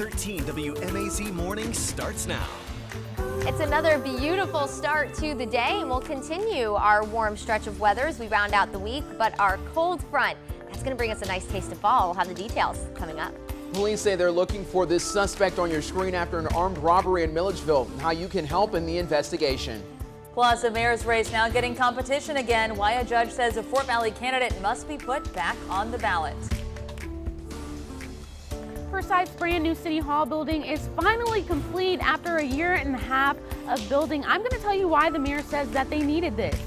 13 WMAZ Morning starts now. It's another beautiful start to the day, and we'll continue our warm stretch of weather as we round out the week, but our cold front, that's going to bring us a nice taste of fall. We'll have the details coming up. Police say they're looking for this suspect on your screen after an armed robbery in Milledgeville. How you can help in the investigation. Plus, a mayor's race now getting competition again. Why a judge says a Fort Valley candidate must be put back on the ballot. Forsyth's brand new City Hall building is finally complete after a year and a half of building. I'm going to tell you why the mayor says that they needed this.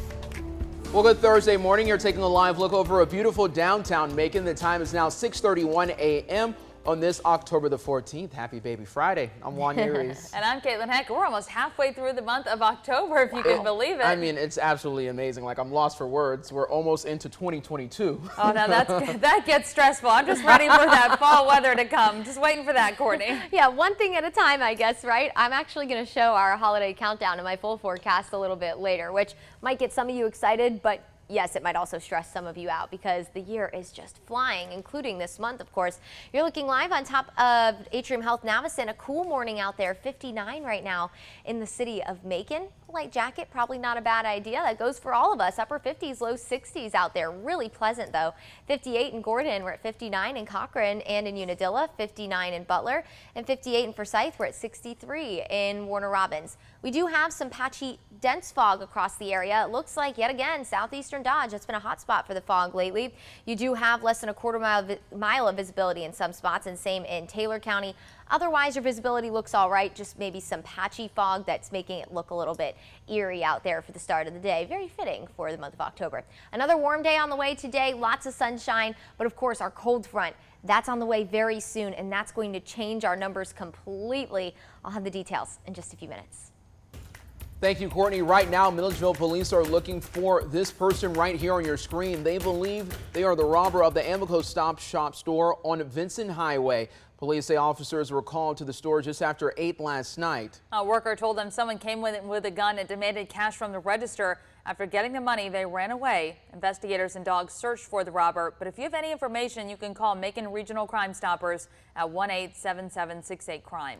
Well, good Thursday morning. You're taking a live look over a beautiful downtown Macon. The time is now 6:31 a.m. on this October the 14th. Happy Baby Friday. I'm Juan Uries. And I'm Caitlin Heck. We're almost halfway through the month of October, if you can believe it. I mean, it's absolutely amazing. Like, I'm lost for words. We're almost into 2022. Oh, no, that gets stressful. I'm just ready for that fall weather to come. Just waiting for that, Courtney. Yeah, one thing at a time, I guess, right? I'm actually going to show our holiday countdown in my full forecast a little bit later, which might get some of you excited, but yes, it might also stress some of you out because the year is just flying, including this month, of course. You're looking live on top of Atrium Health Navison. A cool morning out there, 59 right now in the city of Macon. A light jacket, probably not a bad idea. That goes for all of us. Upper 50s, low 60s out there. Really pleasant, though. 58 in Gordon. We're at 59 in Cochrane and in Unadilla, 59 in Butler, and 58 in Forsyth. We're at 63 in Warner Robins. We do have some patchy, dense fog across the area. It looks like, yet again, southeastern Dodge. It's been a hot spot for the fog lately. You do have less than a quarter mile of visibility in some spots, and same in Taylor County. Otherwise, your visibility looks all right, just maybe some patchy fog that's making it look a little bit eerie out there for the start of the day. Very fitting for the month of October. Another warm day on the way today, lots of sunshine, but of course our cold front, that's on the way very soon, and that's going to change our numbers completely. I'll have the details in just a few minutes. Thank you, Courtney. Right now, Milledgeville Police are looking for this person right here on your screen. They believe they are the robber of the Amoco Stop Shop store on Vinson Highway. Police say officers were called to the store just after 8 last night. A worker told them someone came with a gun and demanded cash from the register. After getting the money, they ran away. Investigators and dogs searched for the robber. But if you have any information, you can call Macon Regional Crime Stoppers at 1-877-68-CRIME.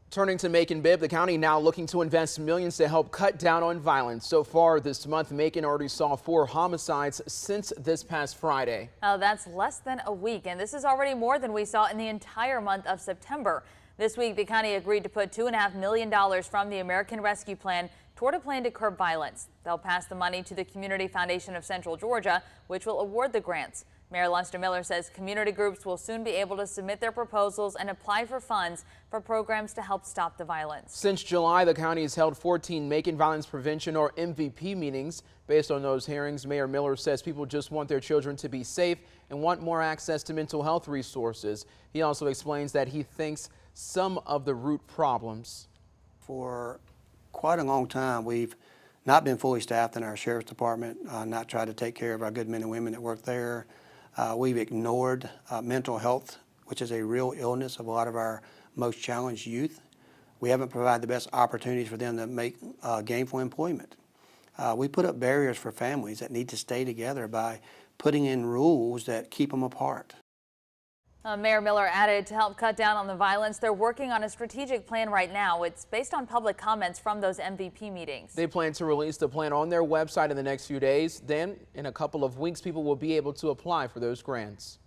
Turning to Macon-Bibb, the county now looking to invest millions to help cut down on violence. So far this month, Macon already saw 4 homicides since this past Friday. Oh, that's less than a week, and this is already more than we saw in the entire month of September. This week, the county agreed to put $2.5 million from the American Rescue Plan toward a plan to curb violence. They'll pass the money to the Community Foundation of Central Georgia, which will award the grants. Mayor Lester Miller says community groups will soon be able to submit their proposals and apply for funds for programs to help stop the violence. Since July, the county has held 14 Macon Violence Prevention or MVP meetings. Based on those hearings, Mayor Miller says people just want their children to be safe and want more access to mental health resources. He also explains that he thinks some of the root problems. For quite a long time, we've not been fully staffed in our sheriff's department, not tried to take care of our good men and women that work there. We've ignored mental health, which is a real illness of a lot of our most challenged youth. We haven't provided the best opportunities for them to make gainful employment. We put up barriers for families that need to stay together by putting in rules that keep them apart. Mayor Miller added to help cut down on the violence, they're working on a strategic plan right now. It's based on public comments from those MVP meetings. They plan to release the plan on their website in the next few days. Then, in a couple of weeks, people will be able to apply for those grants.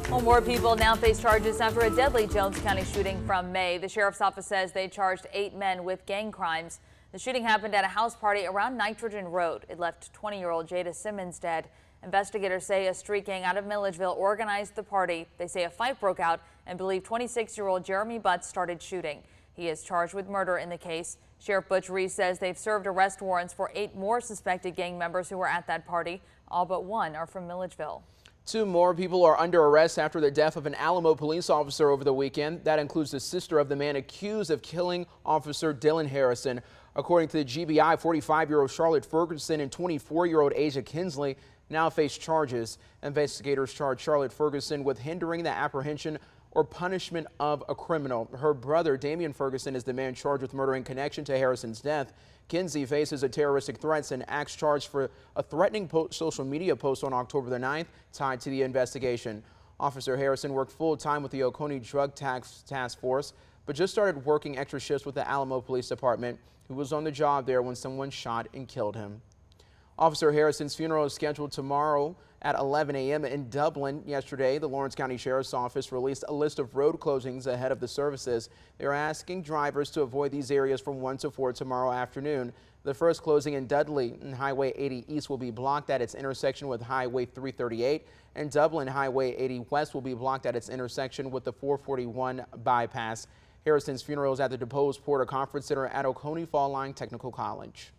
Well, more people now face charges after a deadly Jones County shooting from May. The sheriff's office says they charged 8 men with gang crimes. The shooting happened at a house party around Nitrogen Road. It left 20-year-old Jada Simmons dead. Investigators say a street gang out of Milledgeville organized the party. They say a fight broke out and believe 26-year-old Jeremy Butts started shooting. He is charged with murder in the case. Sheriff Butch Reese says they've served arrest warrants for 8 more suspected gang members who were at that party. All but 1 are from Milledgeville. 2 more people are under arrest after the death of an Alamo police officer over the weekend. That includes the sister of the man accused of killing Officer Dylan Harrison. According to the GBI, 45-year-old Charlotte Ferguson and 24-year-old Asia Kinsley now face charges. Investigators charge Charlotte Ferguson with hindering the apprehension or punishment of a criminal. Her brother, Damian Ferguson, is the man charged with murder in connection to Harrison's death. Kinsey faces a terroristic threats and acts charged for a threatening social media post on October the 9th tied to the investigation. Officer Harrison worked full-time with the Oconee Drug Task Force, but just started working extra shifts with the Alamo Police Department. He was on the job there when someone shot and killed him. Officer Harrison's funeral is scheduled tomorrow at 11 a.m. in Dublin. Yesterday, the Lawrence County Sheriff's Office released a list of road closings ahead of the services. They are asking drivers to avoid these areas from 1 to 4 tomorrow afternoon. The first closing in Dudley and Highway 80 East will be blocked at its intersection with Highway 338, and Dublin Highway 80 West will be blocked at its intersection with the 441 bypass. Harrison's funeral is at the Deposed Porter Conference Center at Oconee Fall Line Technical College.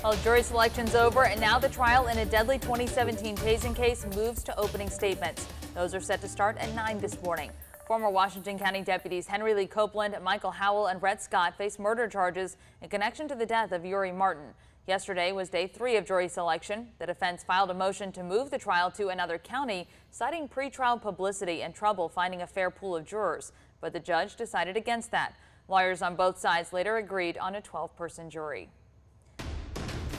Well, jury selection's over, and now the trial in a deadly 2017 tasing case moves to opening statements. Those are set to start at 9 this morning. Former Washington County deputies Henry Lee Copeland, Michael Howell, and Rhett Scott face murder charges in connection to the death of Uri Martin. Yesterday was day 3 of jury selection. The defense filed a motion to move the trial to another county, citing pretrial publicity and trouble finding a fair pool of jurors. But the judge decided against that. Lawyers on both sides later agreed on a 12-person jury.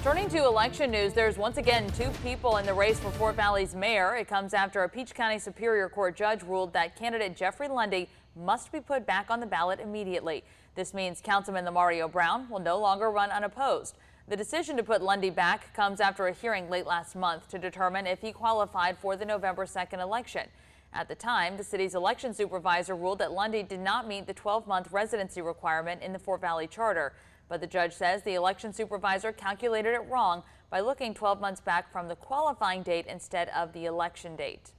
Turning to election news, there's once again 2 people in the race for Fort Valley's mayor. It comes after a Peach County Superior Court judge ruled that candidate Jeffrey Lundy must be put back on the ballot immediately. This means Councilman Lamario Brown will no longer run unopposed. The decision to put Lundy back comes after a hearing late last month to determine if he qualified for the November 2nd election. At the time, the city's election supervisor ruled that Lundy did not meet the 12-month residency requirement in the Fort Valley Charter. But the judge says the election supervisor calculated it wrong by looking 12 months back from the qualifying date instead of the election date.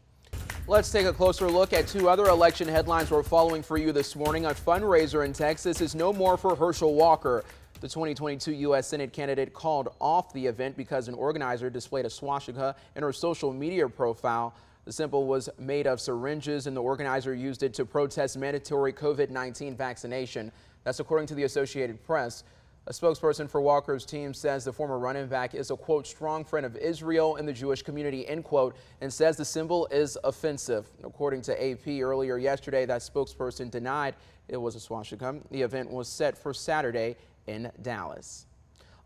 Let's take a closer look at 2 other election headlines we're following for you this morning. A fundraiser in Texas is no more for Herschel Walker. The 2022 U.S. Senate candidate called off the event because an organizer displayed a swastika in her social media profile. The symbol was made of syringes, and the organizer used it to protest mandatory COVID-19 vaccination. That's according to the Associated Press. A spokesperson for Walker's team says the former running back is a, quote, strong friend of Israel and the Jewish community, end quote, and says the symbol is offensive. According to AP earlier yesterday, that spokesperson denied it was a swastika. The event was set for Saturday in Dallas.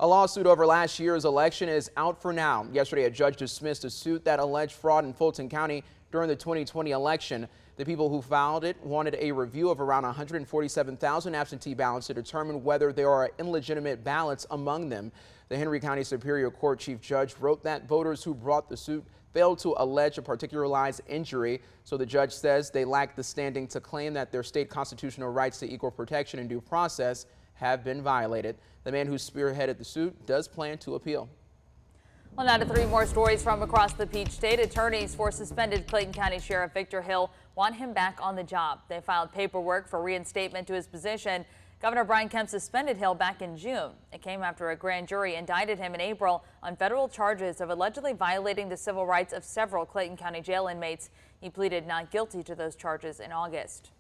A lawsuit over last year's election is out for now. Yesterday, a judge dismissed a suit that alleged fraud in Fulton County during the 2020 election. The people who filed it wanted a review of around 147,000 absentee ballots to determine whether there are illegitimate ballots among them. The Henry County Superior Court Chief Judge wrote that voters who brought the suit failed to allege a particularized injury, so the judge says they lack the standing to claim that their state constitutional rights to equal protection and due process have been violated. The man who spearheaded the suit does plan to appeal. Well, now to 3 more stories from across the Peach State. Attorneys for suspended Clayton County Sheriff Victor Hill want him back on the job. They filed paperwork for reinstatement to his position. Governor Brian Kemp suspended Hill back in June. It came after a grand jury indicted him in April on federal charges of allegedly violating the civil rights of several Clayton County jail inmates. He pleaded not guilty to those charges in August.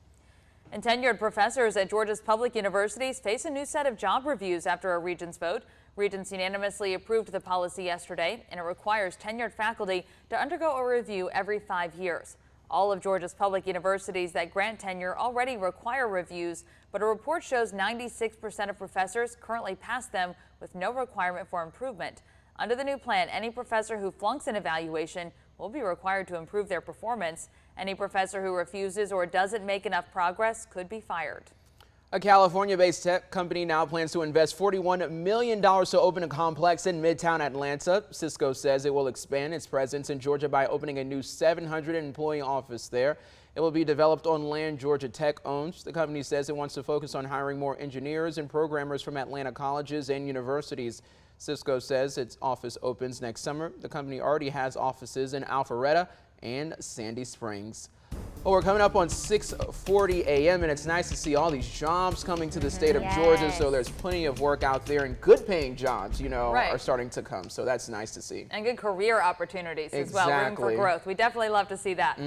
And tenured professors at Georgia's public universities face a new set of job reviews after a Regents vote. Regents unanimously approved the policy yesterday, and it requires tenured faculty to undergo a review every 5 years. All of Georgia's public universities that grant tenure already require reviews, but a report shows 96% of professors currently pass them with no requirement for improvement. Under the new plan, any professor who flunks an evaluation will be required to improve their performance. Any professor who refuses or doesn't make enough progress could be fired. A California-based tech company now plans to invest $41 million to open a complex in Midtown Atlanta. Cisco says it will expand its presence in Georgia by opening a new 700-employee office there. It will be developed on land Georgia Tech owns. The company says it wants to focus on hiring more engineers and programmers from Atlanta colleges and universities. Cisco says its office opens next summer. The company already has offices in Alpharetta and Sandy Springs. Well, we're coming up on 6:40 a.m. and it's nice to see all these jobs coming to the state of Georgia. So there's plenty of work out there, and good paying jobs, you know, are starting to come. So that's nice to see. And good career opportunities as well, room for growth. We definitely love to see that.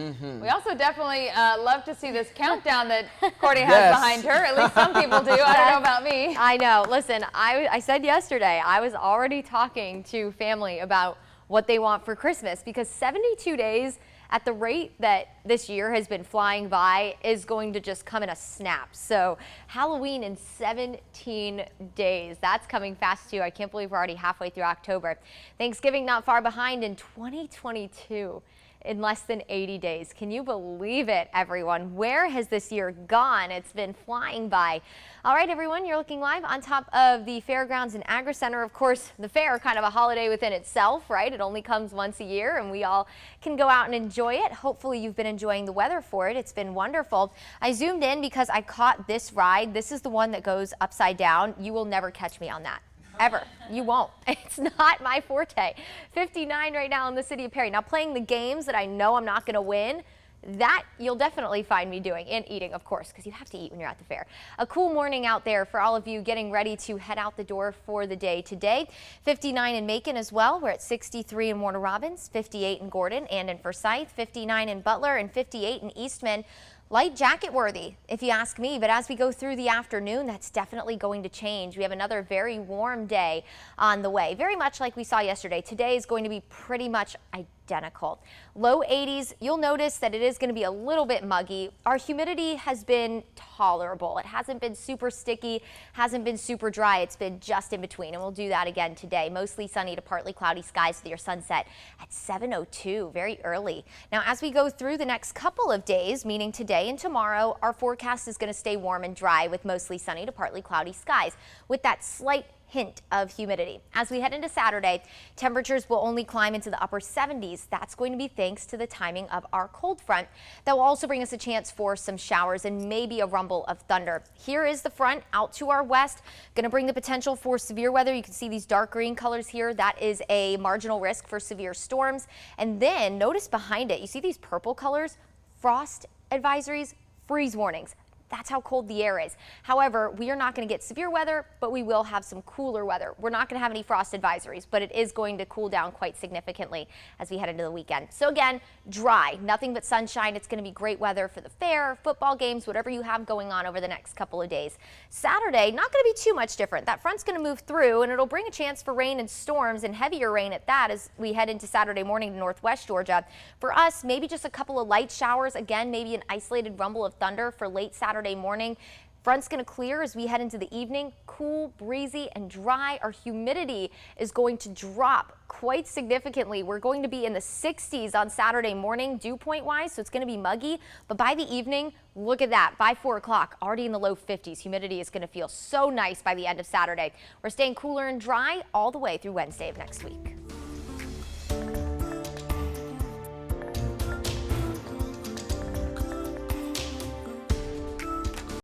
We also definitely love to see this countdown that Courtney has behind her. At least some people do. I don't know about me. I know. Listen, I said yesterday, I was already talking to family about what they want for Christmas, because 72 days at the rate that this year has been flying by is going to just come in a snap. So Halloween in 17 days. That's coming fast too. I can't believe we're already halfway through October. Thanksgiving not far behind in 2022. in less than 80 days. Can you believe it, everyone? Where has this year gone? It's been flying by. All right, everyone, you're looking live on top of the Fairgrounds and Agri Center. Of course, the fair, kind of a holiday within itself, right? It only comes once a year and we all can go out and enjoy it. Hopefully you've been enjoying the weather for it. It's been wonderful. I zoomed in because I caught this ride. This is the one that goes upside down. You will never catch me on that. Ever. You won't. It's not my forte. 59 right now in the city of Perry. Now playing the games that I know I'm not going to win, that you'll definitely find me doing, and eating, of course, because you have to eat when you're at the fair. A cool morning out there for all of you getting ready to head out the door for the day today. 59 in Macon as well. We're at 63 in Warner Robins, 58 in Gordon and in Forsyth, 59 in Butler, and 58 in Eastman. Light jacket worthy, if you ask me, but as we go through the afternoon, that's definitely going to change. We have another very warm day on the way, very much like we saw yesterday. Today is going to be pretty much identical. Low 80s. You'll notice that it is going to be a little bit muggy. Our humidity has been tolerable. It hasn't been super sticky, hasn't been super dry. It's been just in between, and we'll do that again today. Mostly sunny to partly cloudy skies with your sunset at 7:02, very early. Now, as we go through the next couple of days, meaning today and tomorrow, our forecast is going to stay warm and dry with mostly sunny to partly cloudy skies with that slight hint of humidity. As we head into Saturday, temperatures will only climb into the upper 70s. That's going to be thanks to the timing of our cold front. That will also bring us a chance for some showers and maybe a rumble of thunder. Here is the front out to our west, going to bring the potential for severe weather. You can see these dark green colors here. That is a marginal risk for severe storms. And then notice behind it, you see these purple colors, frost advisories, freeze warnings. That's how cold the air is. However, we are not going to get severe weather, but we will have some cooler weather. We're not going to have any frost advisories, but it is going to cool down quite significantly as we head into the weekend. So again, dry, nothing but sunshine. It's going to be great weather for the fair, football games, whatever you have going on over the next couple of days. Saturday, not going to be too much different. That front's going to move through and it'll bring a chance for rain and storms and heavier rain at that as we head into Saturday morning to northwest Georgia. For us, maybe just a couple of light showers. Again, maybe an isolated rumble of thunder for late Saturday morning. Front's going to clear as we head into the evening. Cool, breezy, and dry. Our humidity is going to drop quite significantly. We're going to be in the 60s on Saturday morning, dew point wise, so it's going to be muggy. But by the evening, look at that. By 4 o'clock, already in the low 50s. Humidity is going to feel so nice by the end of Saturday. We're staying cooler and dry all the way through Wednesday of next week.